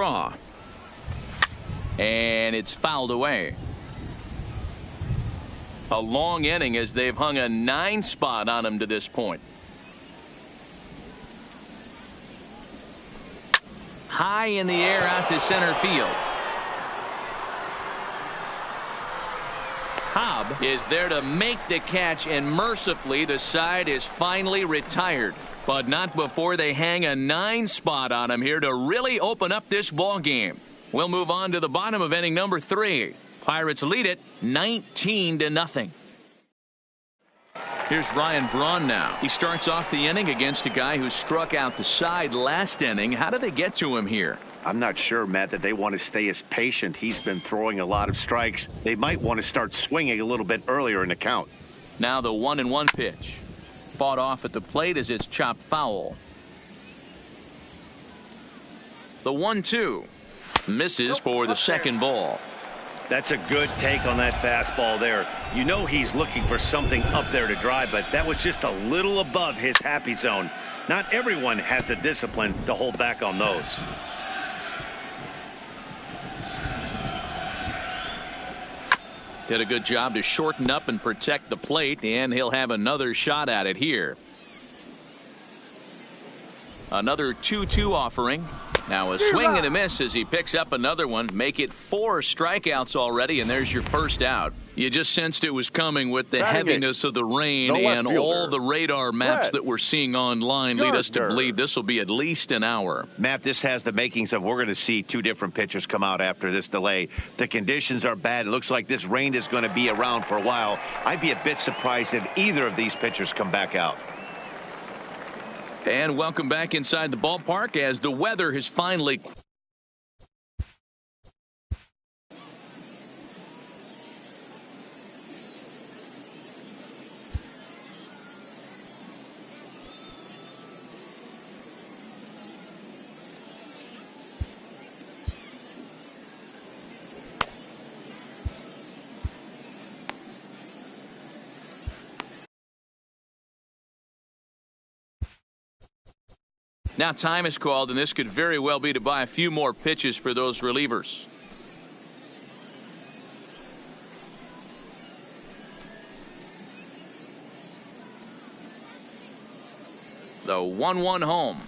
draw. And it's fouled away. A long inning as they've hung a 9 spot on him to this point. High in the air out to center field. Cobb is there to make the catch, and mercifully the side is finally retired. But not before they hang a 9 spot on him here to really open up this ball game. We'll move on to the bottom of inning number 3. Pirates lead it 19-0. Here's Ryan Braun now. He starts off the inning against a guy who struck out the side last inning. How did they get to him here? I'm not sure, Matt, that they want to stay as patient. He's been throwing a lot of strikes. They might want to start swinging a little bit earlier in the count. Now the 1-1 pitch. Fought off at the plate as it's chopped foul. The 1-2. Misses for the second ball. That's a good take on that fastball there. You know he's looking for something up there to drive, but that was just a little above his happy zone. Not everyone has the discipline to hold back on those. Did a good job to shorten up and protect the plate, and he'll have another shot at it here. Another 2-2 offering. Now a swing and a miss as he picks up another one. Make it 4 strikeouts already, and there's your first out. You just sensed it was coming with the heaviness of the rain, and all the radar maps that we're seeing online lead us to believe this will be at least an hour. Matt, this has the makings of we're going to see 2 different pitchers come out after this delay. The conditions are bad. It looks like this rain is going to be around for a while. I'd be a bit surprised if either of these pitchers come back out. And welcome back inside the ballpark as the weather has finally... Now time is called, and this could very well be to buy a few more pitches for those relievers. The 1-1 home.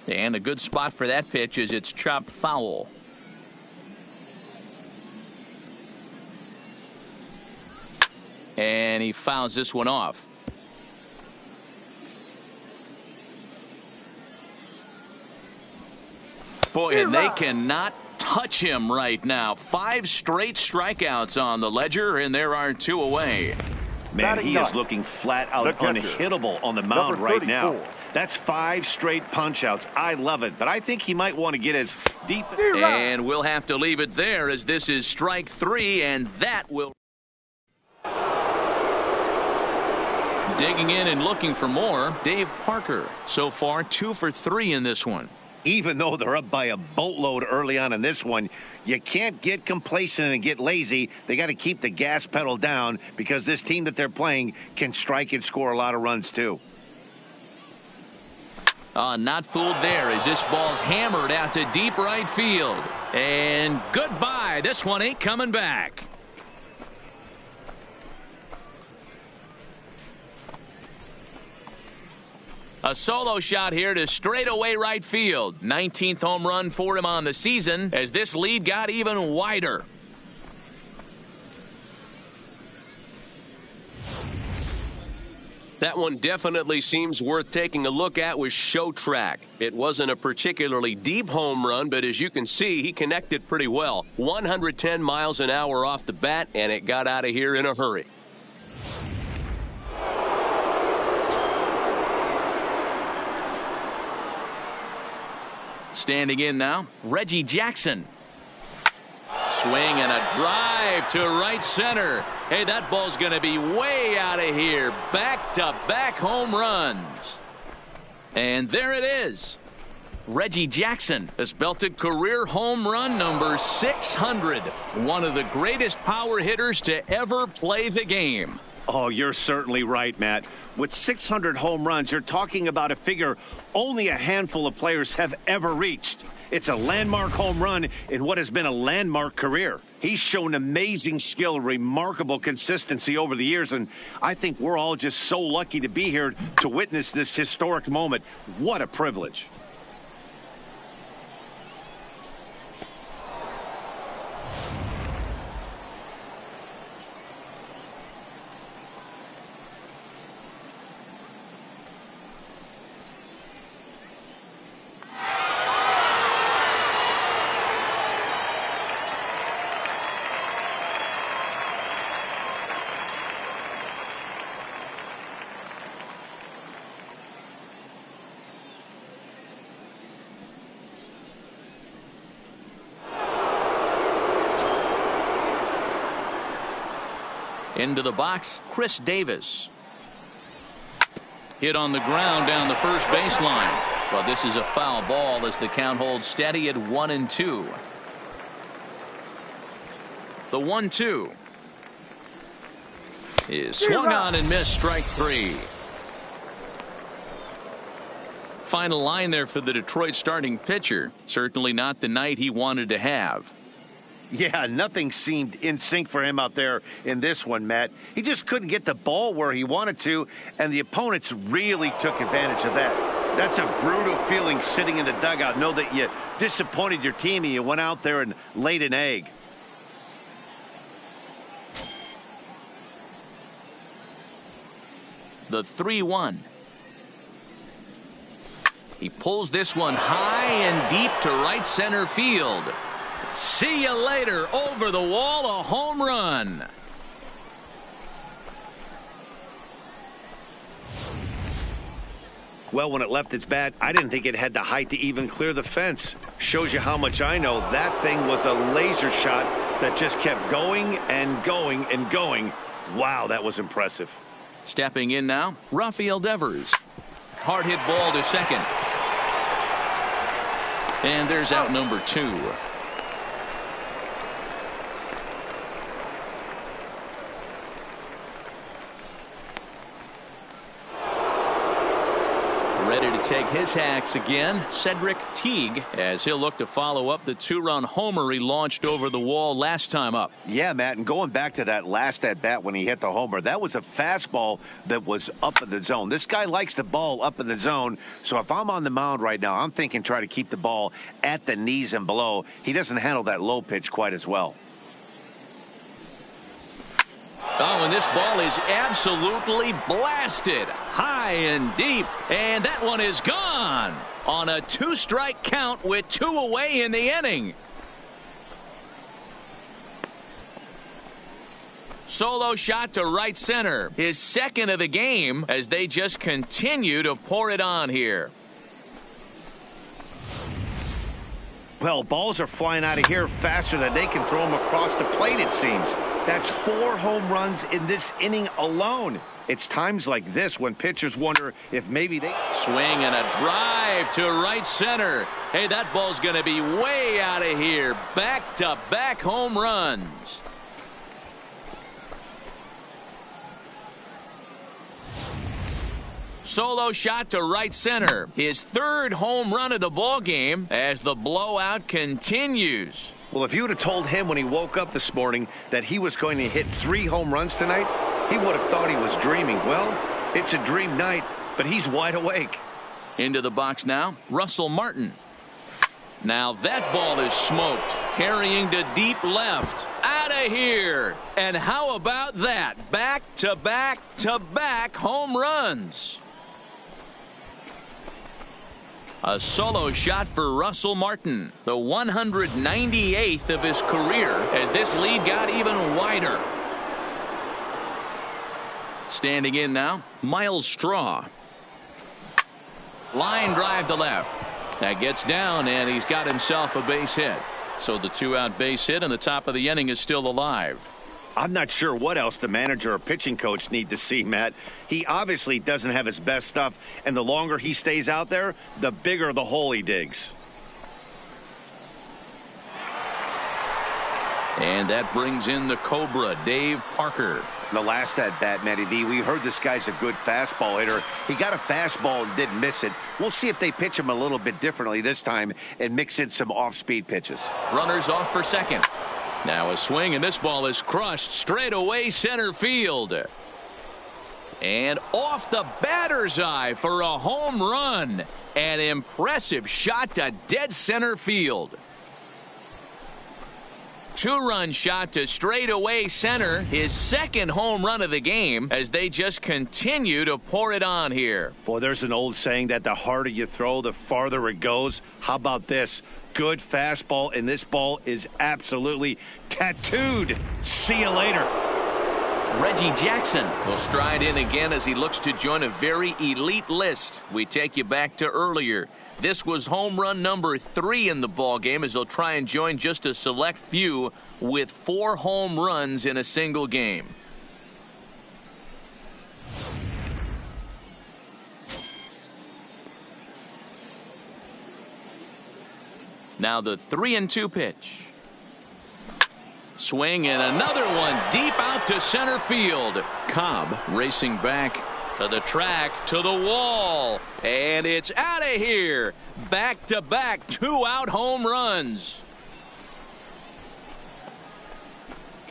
And a good spot for that pitch is it's chopped foul. And he fouls this one off. Boy, and they cannot touch him right now. 5 straight strikeouts on the ledger, and there are 2 away. Man, he is looking flat out unhittable on the mound right now. That's 5 straight punch-outs. I love it, but I think he might want to get as deep. And we'll have to leave it there as this is strike 3, and that will... Digging in and looking for more, Dave Parker. So far, 2 for 3 in this one. Even though they're up by a boatload early on in this one, you can't get complacent and get lazy. They got to keep the gas pedal down because this team that they're playing can strike and score a lot of runs too. Not fooled there as this ball's hammered out to deep right field. And goodbye. This one ain't coming back. A solo shot here to straightaway right field. 19th home run for him on the season as this lead got even wider. That one definitely seems worth taking a look at with Show Track. It wasn't a particularly deep home run, but as you can see, he connected pretty well. 110 miles an hour off the bat, and it got out of here in a hurry. Standing in now, Reggie Jackson. Swing and a drive to right center. Hey, that ball's going to be way out of here. Back-to-back home runs. And there it is. Reggie Jackson has belted career home run number 600. One of the greatest power hitters to ever play the game. Oh, you're certainly right, Matt. With 600 home runs, you're talking about a figure only a handful of players have ever reached. It's a landmark home run in what has been a landmark career. He's shown amazing skill, remarkable consistency over the years, and I think we're all just so lucky to be here to witness this historic moment. What a privilege. Into the box, Chris Davis. Hit on the ground down the first baseline. But this is a foul ball as the count holds steady at 1-2. The 1-2 is swung on and missed, strike three. Final line there for the Detroit starting pitcher. Certainly not the night he wanted to have. Yeah, nothing seemed in sync for him out there in this one, Matt. He just couldn't get the ball where he wanted to, and the opponents really took advantage of that. That's a brutal feeling sitting in the dugout. Know that you disappointed your team and you went out there and laid an egg. The 3-1. He pulls this one high and deep to right center field. See you later. Over the wall, a home run. Well, when it left its bat, I didn't think it had the height to even clear the fence. Shows you how much I know. That thing was a laser shot that just kept going and going and going. Wow, that was impressive. Stepping in now, Rafael Devers. Hard hit ball to second. And there's out number 2. Ready to take his hacks again, Cedric Teague, as he'll look to follow up the 2-run homer he launched over the wall last time up. Yeah, Matt, and going back to that last at-bat when he hit the homer, that was a fastball that was up in the zone. This guy likes the ball up in the zone, so if I'm on the mound right now, I'm thinking try to keep the ball at the knees and below. He doesn't handle that low pitch quite as well. Oh, and this ball is absolutely blasted high and deep, and that one is gone on a 2-strike count with 2 away in the inning. Solo shot to right center, his second of the game, as they just continue to pour it on here. Well, balls are flying out of here faster than they can throw them across the plate, it seems. That's 4 home runs in this inning alone. It's times like this when pitchers wonder if maybe they... Swing and a drive to right center. Hey, that ball's going to be way out of here. Back-to-back home runs. Solo shot to right center. His 3rd home run of the ball game as the blowout continues. Well, if you would have told him when he woke up this morning that he was going to hit 3 home runs tonight, he would have thought he was dreaming. Well, it's a dream night, but he's wide awake. Into the box now, Russell Martin. Now that ball is smoked, carrying to deep left. Out of here. And how about that? Back-to-back-to-back home runs. A solo shot for Russell Martin, the 198th of his career, as this lead got even wider. Standing in now, Miles Straw. Line drive to left. That gets down, and he's got himself a base hit. So the 2-out base hit, and the top of the inning is still alive. I'm not sure what else the manager or pitching coach need to see, Matt. He obviously doesn't have his best stuff, and the longer he stays out there, the bigger the hole he digs. And that brings in the Cobra, Dave Parker. The last at-bat, Matty D, we heard this guy's a good fastball hitter. He got a fastball and didn't miss it. We'll see if they pitch him a little bit differently this time and mix in some off-speed pitches. Runners off for second. Now a swing, and this ball is crushed straight away center field. And off the batter's eye for a home run. An impressive shot to dead center field. Two-run shot to straightaway center, his second home run of the game, as they just continue to pour it on here. Boy, there's an old saying that the harder you throw, the farther it goes. How about this? Good fastball, and this ball is absolutely tattooed. See you later. Reggie Jackson will stride in again as he looks to join a very elite list. We take you back to earlier. This was home run number 3 in the ballgame as he'll try and join just a select few with 4 home runs in a single game. Now the 3-2 pitch. Swing and another one deep out to center field. Cobb racing back to the track, to the wall, and it's out of here. Back-to-back 2-out home runs.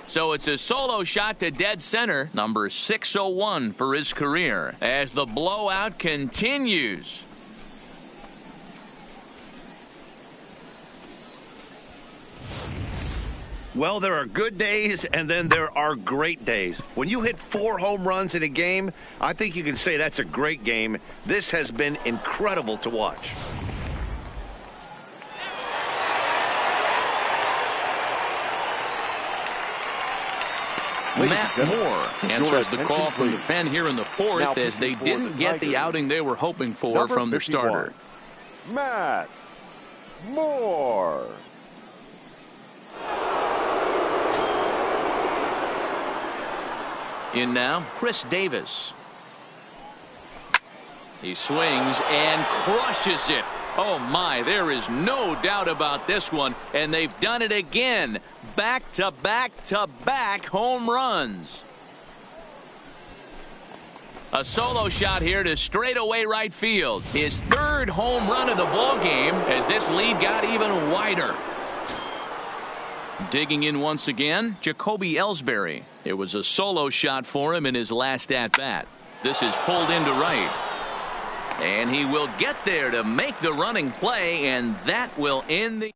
So it's a solo shot to dead center, number 601 for his career, as the blowout continues. Well, there are good days, and then there are great days. When you hit 4 home runs in a game, I think you can say that's a great game. This has been incredible to watch. Matt Moore answers the call from the pen here in the 4th as they didn't get the outing they were hoping for from their starter. Matt Moore. In now, Chris Davis. He swings and crushes it. Oh my, there is no doubt about this one, and they've done it again. Back-to-back-to-back home runs. A solo shot here to straightaway right field. His 3rd home run of the ball game as this lead got even wider. Digging in once again, Jacoby Ellsbury. It was a solo shot for him in his last at-bat. This is pulled into right. And he will get there to make the running play, and that will end the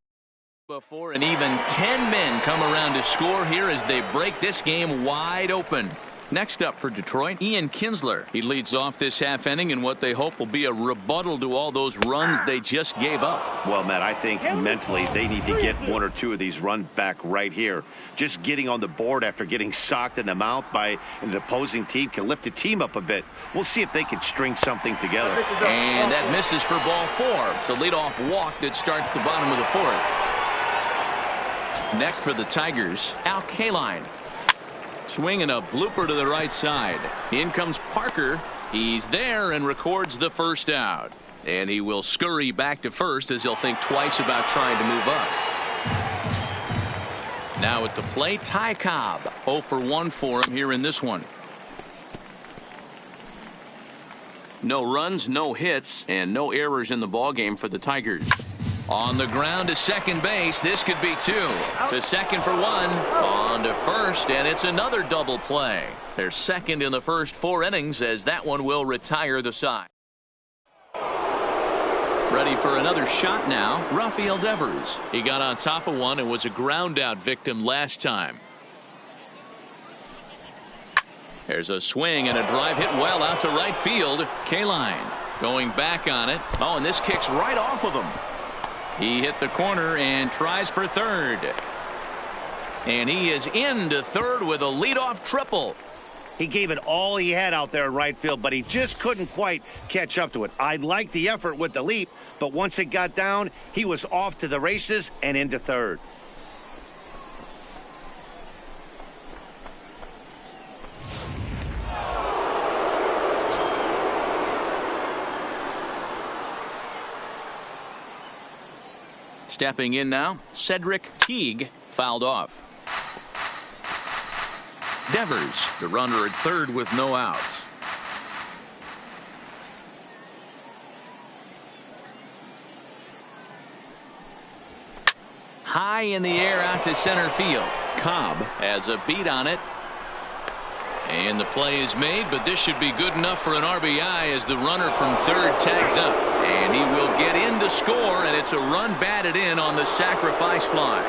before an even 10 men come around to score here as they break this game wide open. Next up for Detroit, Ian Kinsler. He leads off this half inning in what they hope will be a rebuttal to all those runs they just gave up. Well, Matt, I think mentally they need to get 1 or 2 of these runs back right here. Just getting on the board after getting socked in the mouth by an opposing team can lift the team up a bit. We'll see if they can string something together. And that misses for ball 4. It's a leadoff walk that starts the bottom of the 4th. Next for the Tigers, Al Kaline. Swinging a blooper to the right side. In comes Parker. He's there and records the first out. And he will scurry back to first as he'll think twice about trying to move up. Now at the plate, Ty Cobb. 0 for 1 for him here in this one. No runs, no hits, and no errors in the ballgame for the Tigers. On the ground to second base. This could be 2. To second for 1. On to first, and it's another double play. They're second in the first 4 innings as that one will retire the side. Ready for another shot now, Rafael Devers. He got on top of one and was a ground out victim last time. There's a swing and a drive hit well out to right field. Kaline going back on it. Oh, and this kicks right off of him. He hit the corner and tries for third. And he is into third with a leadoff triple. He gave it all he had out there in right field, but he just couldn't quite catch up to it. I liked the effort with the leap, but once it got down, he was off to the races and into third. Stepping in now, Cedric Teague fouled off. Devers, the runner at third with no outs. High in the air out to center field. Cobb has a beat on it. And the play is made, but this should be good enough for an RBI as the runner from third tags up. And he will get in to score, and it's a run batted in on the sacrifice fly.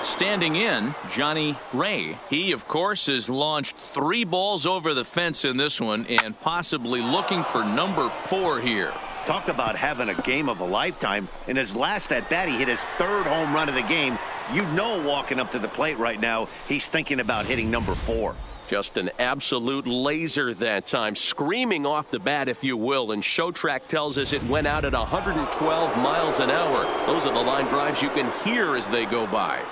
Standing in, Johnny Ray. He, of course, has launched 3 balls over the fence in this one and possibly looking for number 4 here. Talk about having a game of a lifetime. In his last at bat, he hit his 3rd home run of the game. You know, walking up to the plate right now, he's thinking about hitting number 4. Just an absolute laser that time, screaming off the bat, if you will. And Showtrack tells us it went out at 112 miles an hour. Those are the line drives you can hear as they go by.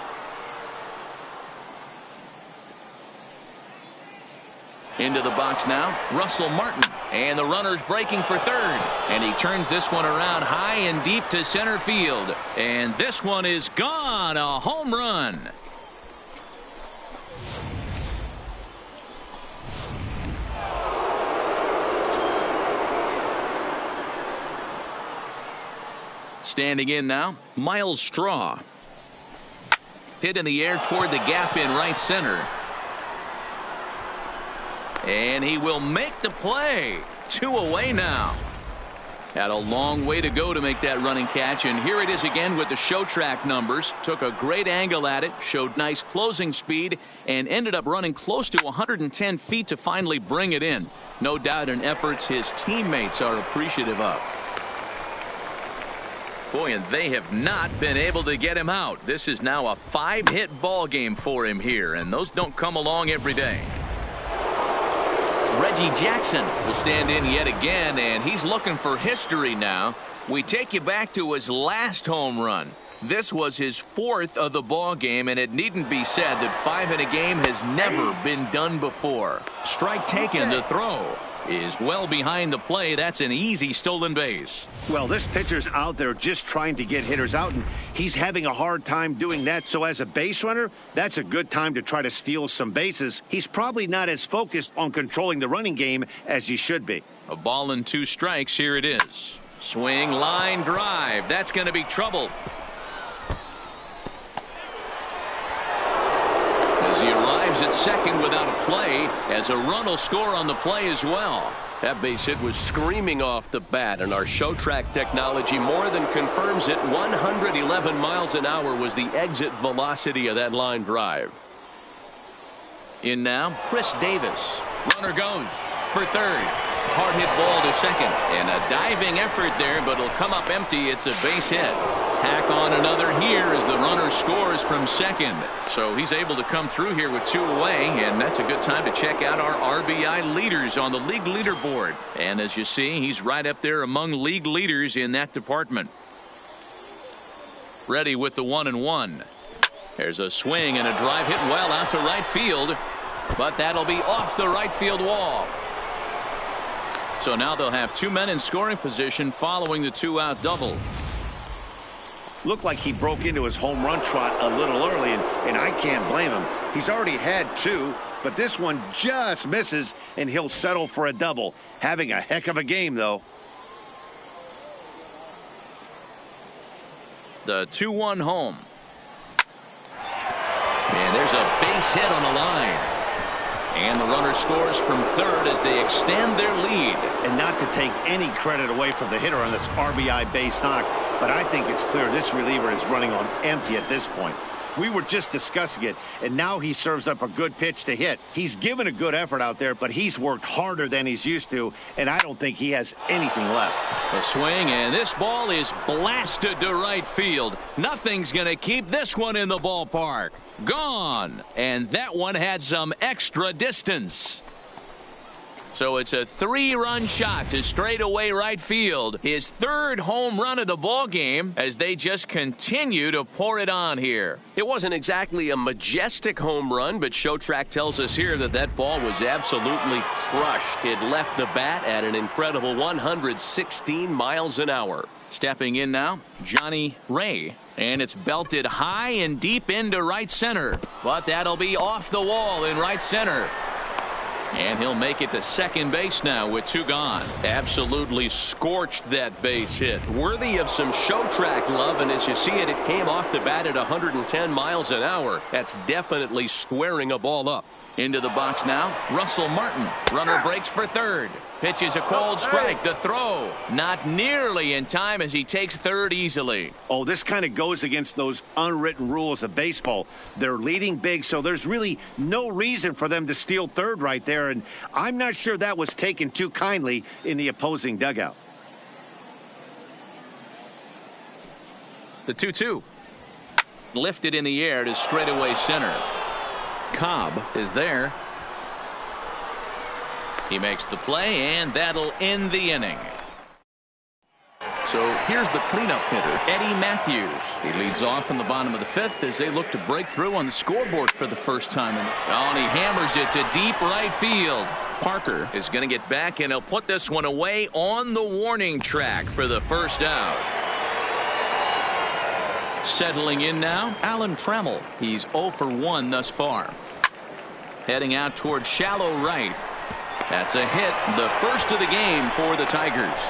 Into the box now, Russell Martin. And the runner's breaking for third. And he turns this one around high and deep to center field. And this one is gone. A home run. Standing in now, Miles Straw. Hit in the air toward the gap in right center. And he will make the play. 2 away now. Had a long way to go to make that running catch, and here it is again with the Showtrack numbers. Took a great angle at it, showed nice closing speed, and ended up running close to 110 feet to finally bring it in. No doubt in efforts his teammates are appreciative of. Boy, and they have not been able to get him out. This is now a 5-hit ball game for him here, and those don't come along every day. Reggie Jackson will stand in yet again, and he's looking for history now. We take you back to his last home run. This was his 4th of the ball game, and it needn't be said that 5 in a game has never been done before. Strike taken. The throw is well behind the play. That's an easy stolen base. Well, this pitcher's out there just trying to get hitters out, and he's having a hard time doing that. So as a base runner, that's a good time to try to steal some bases. He's probably not as focused on controlling the running game as he should be. A ball and 2 strikes. Here it is. Swing, line drive. That's going to be trouble. As he arrives at second without a play, as a run will score on the play as well. That base hit was screaming off the bat, and our Showtrack technology more than confirms it. 111 miles an hour was the exit velocity of that line drive. In now, Chris Davis. Runner goes for third. Hard hit ball to second, and a diving effort there, but it'll come up empty. It's a base hit. Tack on another here as the runner scores from second. So he's able to come through here with 2 away, and that's a good time to check out our RBI leaders on the league leaderboard. And as you see, he's right up there among league leaders in that department. Ready with the 1-1. There's a swing and a drive hit well out to right field, but that'll be off the right field wall. So now they'll have 2 men in scoring position following the 2-out double. Looked like he broke into his home run trot a little early, and I can't blame him. He's already had 2, but this one just misses, and he'll settle for a double. Having a heck of a game, though. The 2-1 home. And there's a base hit on the line. And the runner scores from third as they extend their lead. And not to take any credit away from the hitter on this RBI base knock, but I think it's clear this reliever is running on empty at this point. We were just discussing it, and now he serves up a good pitch to hit. He's given a good effort out there, but he's worked harder than he's used to, and I don't think he has anything left. A swing, and this ball is blasted to right field. Nothing's going to keep this one in the ballpark. Gone, and that one had some extra distance. So it's a 3-run shot to straightaway right field. His 3rd home run of the ball game as they just continue to pour it on here. It wasn't exactly a majestic home run, but Showtrack tells us here that that ball was absolutely crushed. It left the bat at an incredible 116 miles an hour. Stepping in now, Johnny Ray. And it's belted high and deep into right center. But that'll be off the wall in right center. And he'll make it to second base now with 2 gone. Absolutely scorched that base hit. Worthy of some show track love. And as you see it, it came off the bat at 110 miles an hour. That's definitely squaring a ball up. Into the box now, Russell Martin. Runner breaks for third. Pitches a cold strike. The throw not nearly in time as he takes third easily. Oh, this kind of goes against those unwritten rules of baseball. They're leading big, so there's really no reason for them to steal third right there. And I'm not sure that was taken too kindly in the opposing dugout. The 2-2. Lifted in the air to straightaway center. Cobb is there. He makes the play, and that'll end the inning. So here's the cleanup hitter, Eddie Matthews. He leads off in the bottom of the 5th as they look to break through on the scoreboard for the first time. And he hammers it to deep right field. Parker is going to get back, and he'll put this one away on the warning track for the first out. Settling in now, Alan Trammell. He's 0 for 1 thus far. Heading out towards shallow right. That's a hit, the first of the game for the Tigers.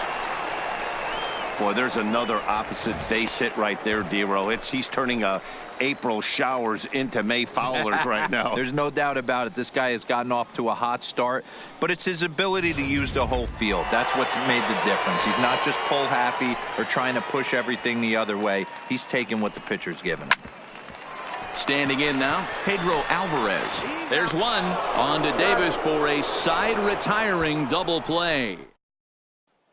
Boy, there's another opposite base hit right there, Dero. He's turning April showers into May foulers right now. There's no doubt about it. This guy has gotten off to a hot start, but it's his ability to use the whole field. That's what's made the difference. He's not just pull happy or trying to push everything the other way. He's taking what the pitcher's giving him. Standing in now, Pedro Alvarez. There's one. On to Davis for a side retiring double play.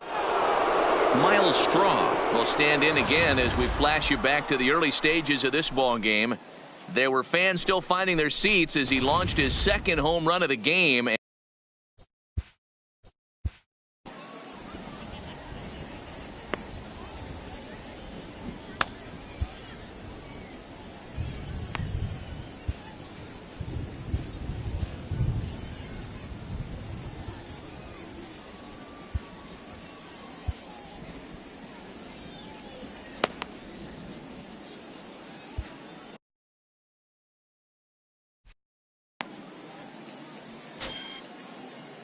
Miles Straw will stand in again as we flash you back to the early stages of this ball game. There were fans still finding their seats as he launched his second home run of the game.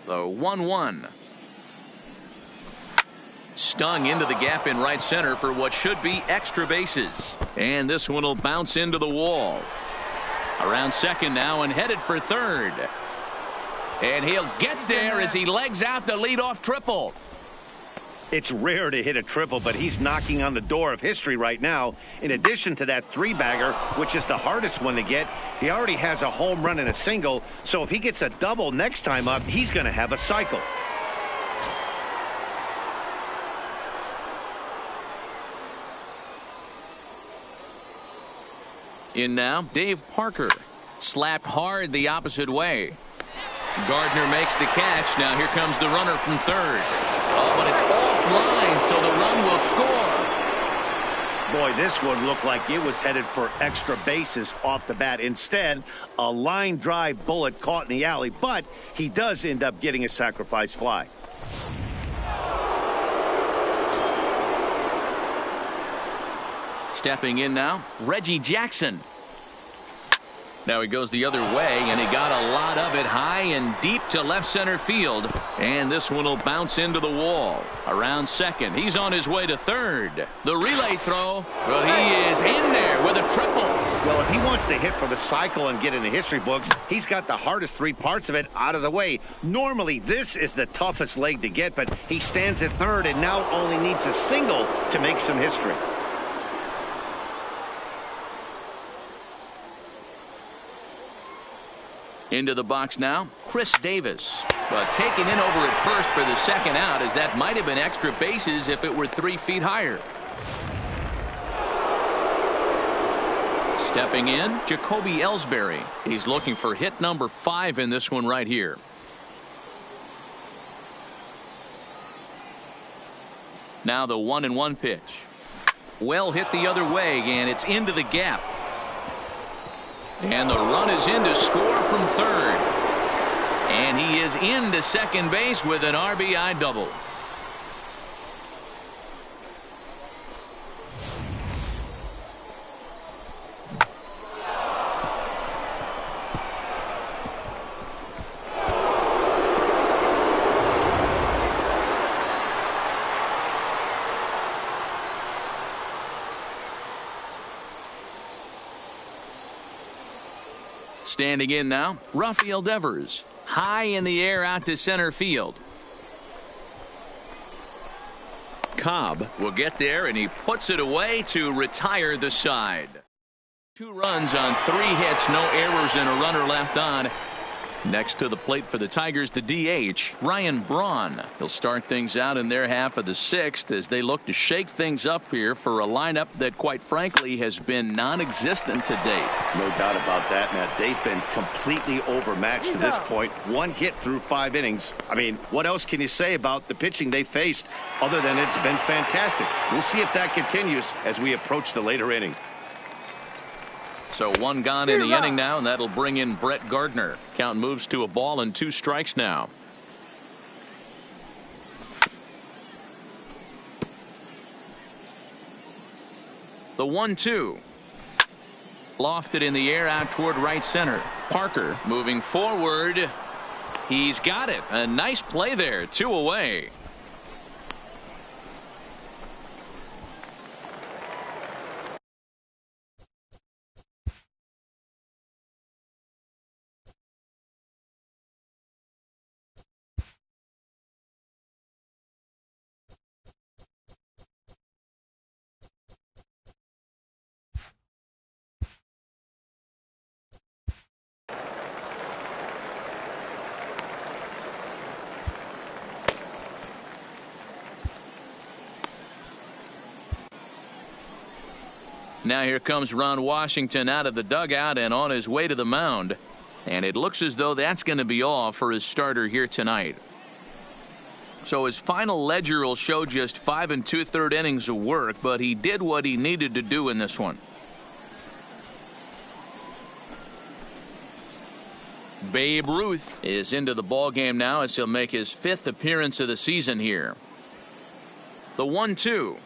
The 1-1. Stung into the gap in right center for what should be extra bases. And this one will bounce into the wall. Around second now and headed for third. And he'll get there as he legs out the leadoff triple. It's rare to hit a triple, but he's knocking on the door of history right now. In addition to that 3-bagger, which is the hardest one to get, he already has a home run and a single. So if he gets a double next time up, he's going to have a cycle. In now, Dave Parker. Slapped hard the opposite way. Gardner makes the catch. Now here comes the runner from third. Oh, but it's offline, so the run will score. Boy, this one looked like it was headed for extra bases off the bat. Instead, a line drive bullet caught in the alley, but he does end up getting a sacrifice fly. Stepping in now, Reggie Jackson. Now he goes the other way, and he got a lot of it high and deep to left center field. And this one will bounce into the wall. Around second, he's on his way to third. The relay throw, but he is in there with a triple. Well, if he wants to hit for the cycle and get in the history books, he's got the hardest 3 parts of it out of the way. Normally, this is the toughest leg to get, but he stands at third and now only needs a single to make some history. Into the box now, Chris Davis. But taken in over at first for the second out, as that might have been extra bases if it were 3 feet higher. Stepping in, Jacoby Ellsbury. He's looking for hit number 5 in this one right here. Now the 1-1 pitch. Well hit the other way, and it's into the gap. And the run is in to score from third. And he is into second base with an RBI double. Standing in now, Rafael Devers. High in the air out to center field. Cobb will get there, and he puts it away to retire the side. 2 runs on 3 hits, no errors, and a runner left on. Next to the plate for the Tigers, the DH, Ryan Braun. He'll start things out in their half of the 6th as they look to shake things up here for a lineup that, quite frankly, has been non-existent to date. No doubt about that, Matt. They've been completely overmatched to this point. 1 hit through 5 innings. I mean, what else can you say about the pitching they faced other than it's been fantastic? We'll see if that continues as we approach the later inning. So 1 gone in the inning now, and that'll bring in Brett Gardner. Count moves to a ball and 2 strikes now. The 1-2. Lofted in the air out toward right center. Parker moving forward. He's got it. A nice play there. 2 away. Now here comes Ron Washington out of the dugout and on his way to the mound. And it looks as though that's going to be all for his starter here tonight. So his final ledger will show just 5 2/3 innings of work, but he did what he needed to do in this one. Babe Ruth is into the ballgame now as he'll make his 5th appearance of the season here. The 1-2.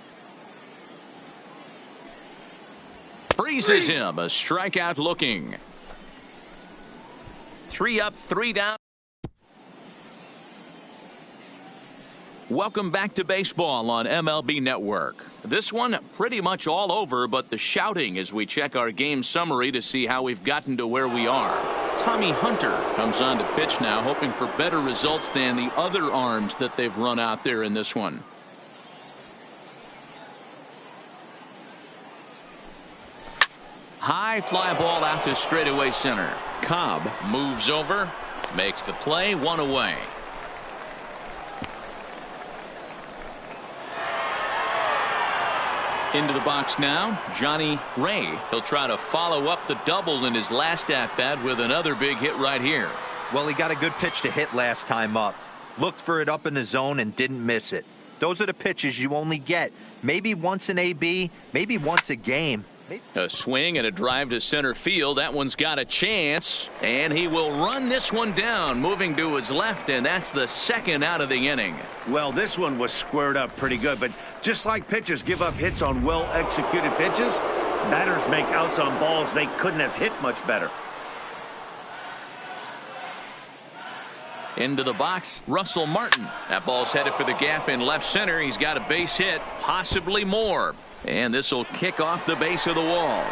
Freezes him. A strikeout looking. 3 up, 3 down. Welcome back to baseball on MLB Network. This one pretty much all over, but the shouting as we check our game summary to see how we've gotten to where we are. Tommy Hunter comes on to pitch now, hoping for better results than the other arms that they've run out there in this one. High fly ball out to straightaway center. Cobb moves over, makes the play, 1 away. Into the box now, Johnny Ray. He'll try to follow up the double in his last at-bat with another big hit right here. Well, he got a good pitch to hit last time up. Looked for it up in the zone and didn't miss it. Those are the pitches you only get. Maybe once an AB, maybe once a game. A swing and a drive to center field. That one's got a chance, and he will run this one down, moving to his left, and that's the 2nd out of the inning. Well, this one was squared up pretty good, but just like pitchers give up hits on well-executed pitches, batters make outs on balls they couldn't have hit much better. Into the box, Russell Martin. That ball's headed for the gap in left center. He's got a base hit, possibly more. And this will kick off the base of the wall.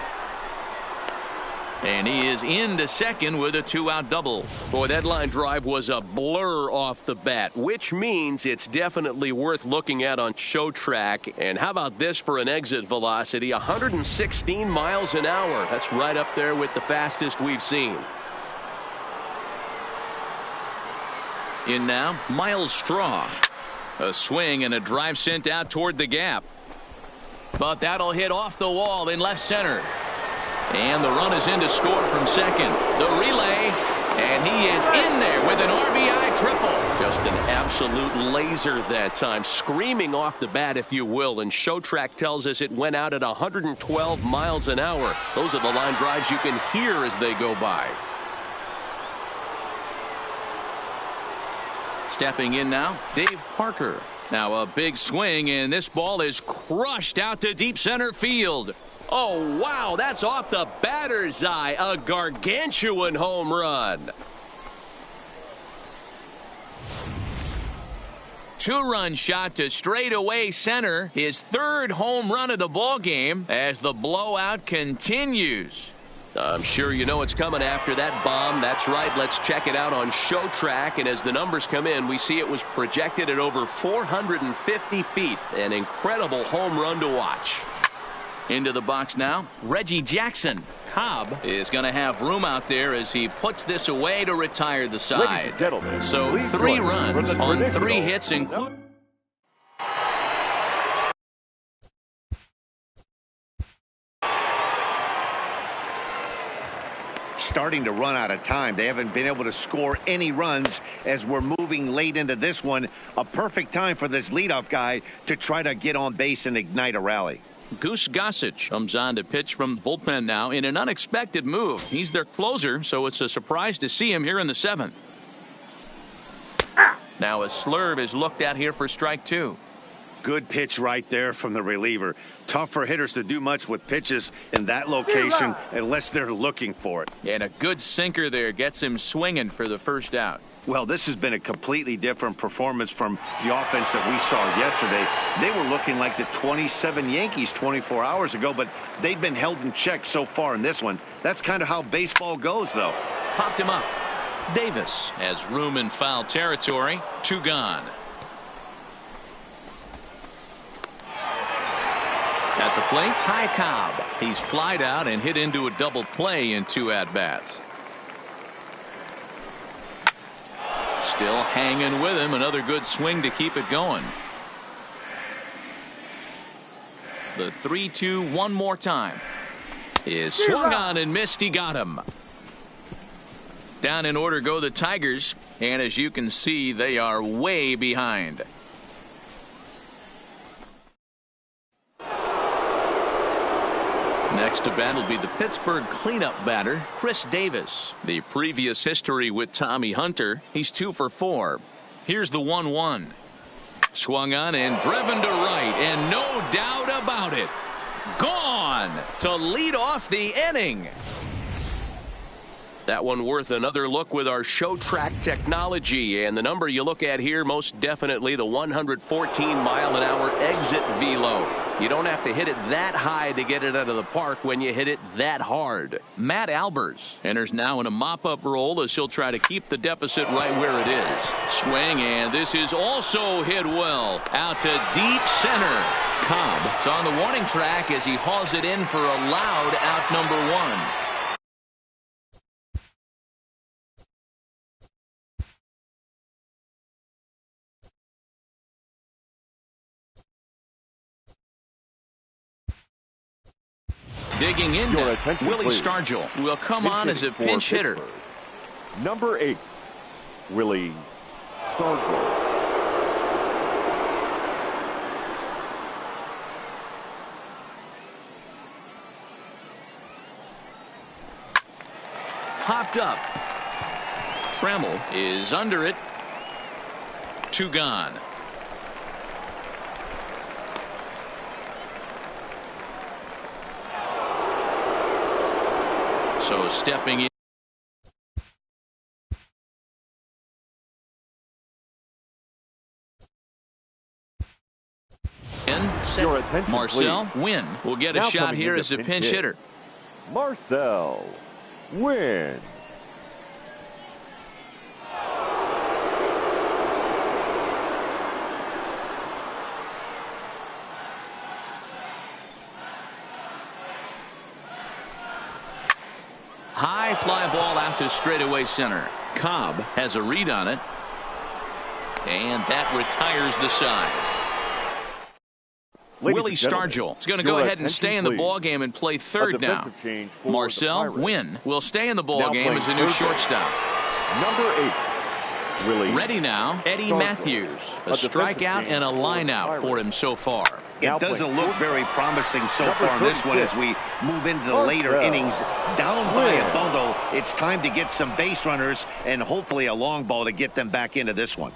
And he is into second with a 2-out double. Boy, that line drive was a blur off the bat, which means it's definitely worth looking at on show track. And how about this for an exit velocity? 116 miles an hour. That's right up there with the fastest we've seen. In now, Miles Straw. A swing and a drive sent out toward the gap. But that'll hit off the wall in left center. And the run is in to score from second. The relay, and he is in there with an RBI triple. Just an absolute laser that time, screaming off the bat, if you will. And show track tells us it went out at 112 miles an hour. Those are the line drives you can hear as they go by. Stepping in now, Dave Parker. Now a big swing, and this ball is crushed out to deep center field. Oh, wow, that's off the batter's eye. A gargantuan home run. 2-run shot to straightaway center. His 3rd home run of the ball game as the blowout continues. I'm sure you know it's coming after that bomb. That's right. Let's check it out on Show Track. And as the numbers come in, we see it was projected at over 450 feet. An incredible home run to watch. Into the box now, Reggie Jackson. Cobb is going to have room out there as he puts this away to retire the side. So 3 runs on 3 hits, including. Starting to run out of time. They haven't been able to score any runs as we're moving late into this one. A perfect time for this leadoff guy to try to get on base and ignite a rally. Goose Gossage comes on to pitch from the bullpen now in an unexpected move. He's their closer, so it's a surprise to see him here in the 7th. Now a slurve is looked at here for strike 2. Good pitch right there from the reliever. Tough for hitters to do much with pitches in that location unless they're looking for it. And a good sinker there gets him swinging for the first out. Well, this has been a completely different performance from the offense that we saw yesterday. They were looking like the 27 Yankees 24 hours ago, but they've been held in check so far in this one. That's kind of how baseball goes, though. Popped him up. Davis has room in foul territory. 2 gone. At the plate, Ty Cobb. He's flied out and hit into a double play in 2 at-bats. Still hanging with him. Another good swing to keep it going. The 3-2 one more time. Is swung on and missed. He got him. Down in order go the Tigers. And as you can see, they are way behind. Next to bat will be the Pittsburgh cleanup batter, Chris Davis. The previous history with Tommy Hunter, he's 2 for 4. Here's the 1-1. Swung on and driven to right, and no doubt about it, gone to lead off the inning. That one worth another look with our Show Track technology, and the number you look at here, most definitely the 114-mile-an-hour exit velo. You don't have to hit it that high to get it out of the park when you hit it that hard. Matt Albers enters now in a mop-up role as he'll try to keep the deficit right where it is. Swing, and this is also hit well out to deep center. Cobb is on the warning track as he hauls it in for a loud out number 1. Digging in, Willie Stargell will come on as a pinch hitter. Number 8, Willie Stargell. Popped up. Trammell is under it. 2 gone. So stepping in. Marcel Wynn will get a shot here as a pinch hitter. Marcel Wynn. High fly ball out to straightaway center. Cobb has a read on it. And that retires the side. Willie Stargell is going to go ahead and stay in the ballgame and play third now. Marcel Wynn will stay in the ballgame as a new shortstop. Number 8, Willie. Ready now, Eddie Matthews. A strikeout and a line out for him so far. It doesn't look very promising so far in this one as we move into the later innings. Down by a bundle, it's time to get some base runners and hopefully a long ball to get them back into this one.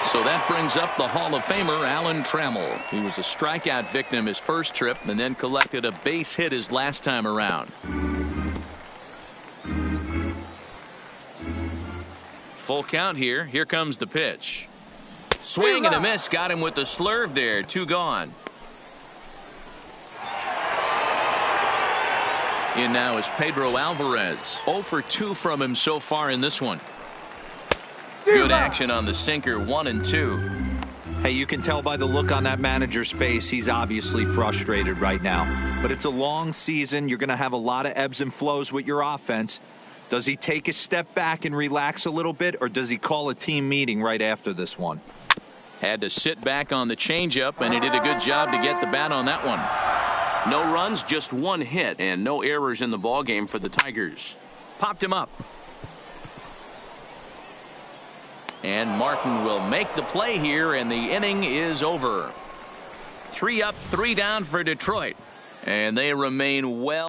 So that brings up the Hall of Famer Alan Trammell. He was a strikeout victim his first trip and then collected a base hit his last time around. Full count here. Here comes the pitch. Swing and a miss. Got him with the slurve there. 2 gone. In now is Pedro Alvarez. 0 for 2 from him so far in this one. Good action on the sinker. 1 and 2. Hey, you can tell by the look on that manager's face, he's obviously frustrated right now. But it's a long season. You're going to have a lot of ebbs and flows with your offense. Does he take a step back and relax a little bit, or does he call a team meeting right after this one? Had to sit back on the changeup, and he did a good job to get the bat on that one. No runs, just 1 hit, and no errors in the ballgame for the Tigers. Popped him up. And Martin will make the play here, and the inning is over. 3 up, 3 down for Detroit. And they remain well.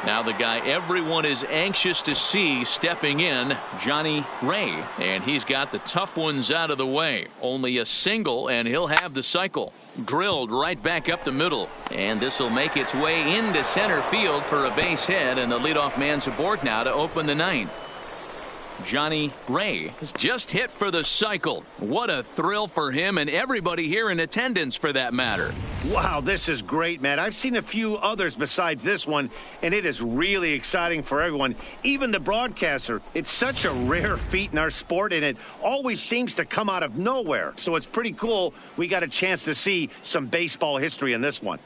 Now the guy everyone is anxious to see stepping in, Johnny Ray. And he's got the tough ones out of the way. Only a single, and he'll have the cycle. Drilled right back up the middle. And this will make its way into center field for a base hit, and the leadoff man's aboard now to open the 9th. Johnny Ray has just hit for the cycle. What a thrill for him and everybody here in attendance for that matter. Wow, this is great, man. I've seen a few others besides this one, and it is really exciting for everyone, even the broadcaster. It's such a rare feat in our sport, and it always seems to come out of nowhere. So it's pretty cool we got a chance to see some baseball history in this one.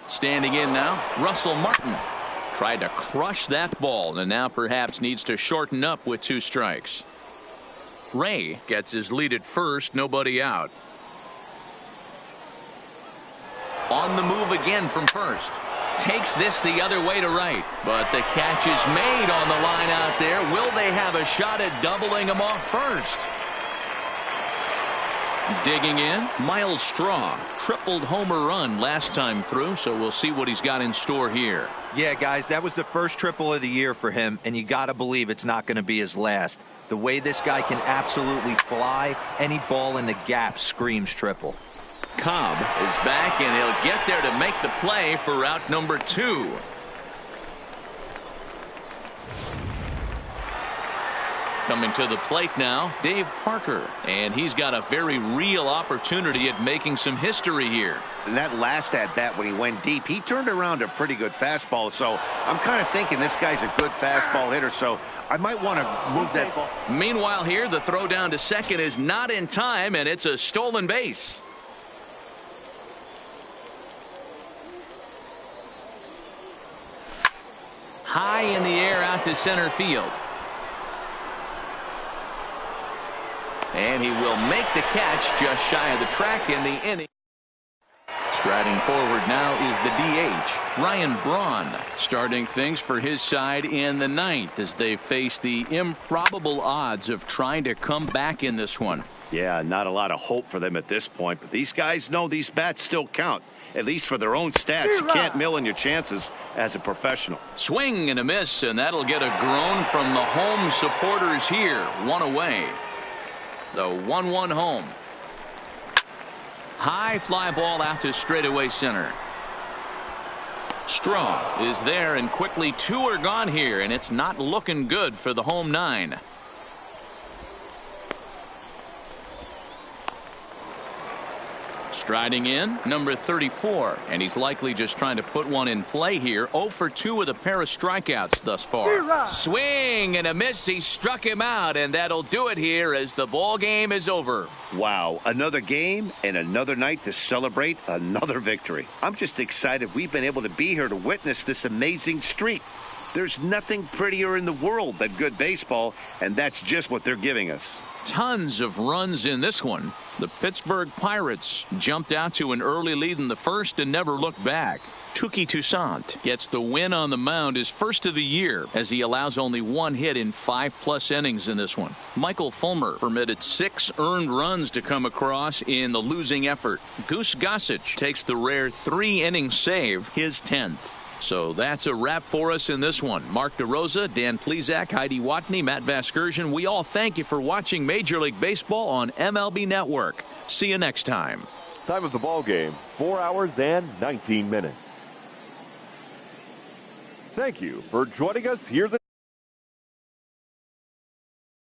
Standing in now, Russell Martin tried to crush that ball, and now perhaps needs to shorten up with 2 strikes. Ray gets his lead at first, nobody out. On the move again from first. Takes this the other way to right, but the catch is made on the line out there. Will they have a shot at doubling him off first? Digging in, Miles Straw. Tripled homer run last time through, so we'll see what he's got in store here. Yeah, guys, that was the first triple of the year for him, and you got to believe it's not going to be his last. The way this guy can absolutely fly, any ball in the gap screams triple. Cobb is back, and he'll get there to make the play for out number 2. Coming to the plate now, Dave Parker, and he's got a very real opportunity at making some history here. And that last at bat when he went deep, he turned around a pretty good fastball. So I'm kind of thinking this guy's a good fastball hitter, so I might want to move that ball. Meanwhile here, the throw down to second is not in time, and it's a stolen base. High in the air out to center field. And he will make the catch just shy of the track in the inning. Striding forward now is the DH, Ryan Braun, starting things for his side in the 9th as they face the improbable odds of trying to come back in this one. Yeah, not a lot of hope for them at this point, but these guys know these bats still count, at least for their own stats. You can't mill in your chances as a professional. Swing and a miss, and that'll get a groan from the home supporters here. 1 away. The 1-1 home. High fly ball out to straightaway center. Straw is there, and quickly 2 are gone here, and it's not looking good for the home 9. Striding in, number 34, and he's likely just trying to put one in play here. 0 for 2 with a pair of strikeouts thus far. Swing and a miss. He struck him out, and that'll do it here as the ball game is over. Wow, another game and another night to celebrate another victory. I'm just excited we've been able to be here to witness this amazing streak. There's nothing prettier in the world than good baseball, and that's just what they're giving us. Tons of runs in this one. The Pittsburgh Pirates jumped out to an early lead in the first and never looked back. Touki Toussaint gets the win on the mound, his first of the year, as he allows only 1 hit in 5+ innings in this one. Michael Fulmer permitted 6 earned runs to come across in the losing effort. Goose Gossage takes the rare 3-inning save, his 10th. So that's a wrap for us in this one. Mark DeRosa, Dan Plesac, Heidi Watney, Matt Vasgersian. We all thank you for watching Major League Baseball on MLB Network. See you next time. Time of the ball game, 4 hours and 19 minutes. Thank you for joining us here.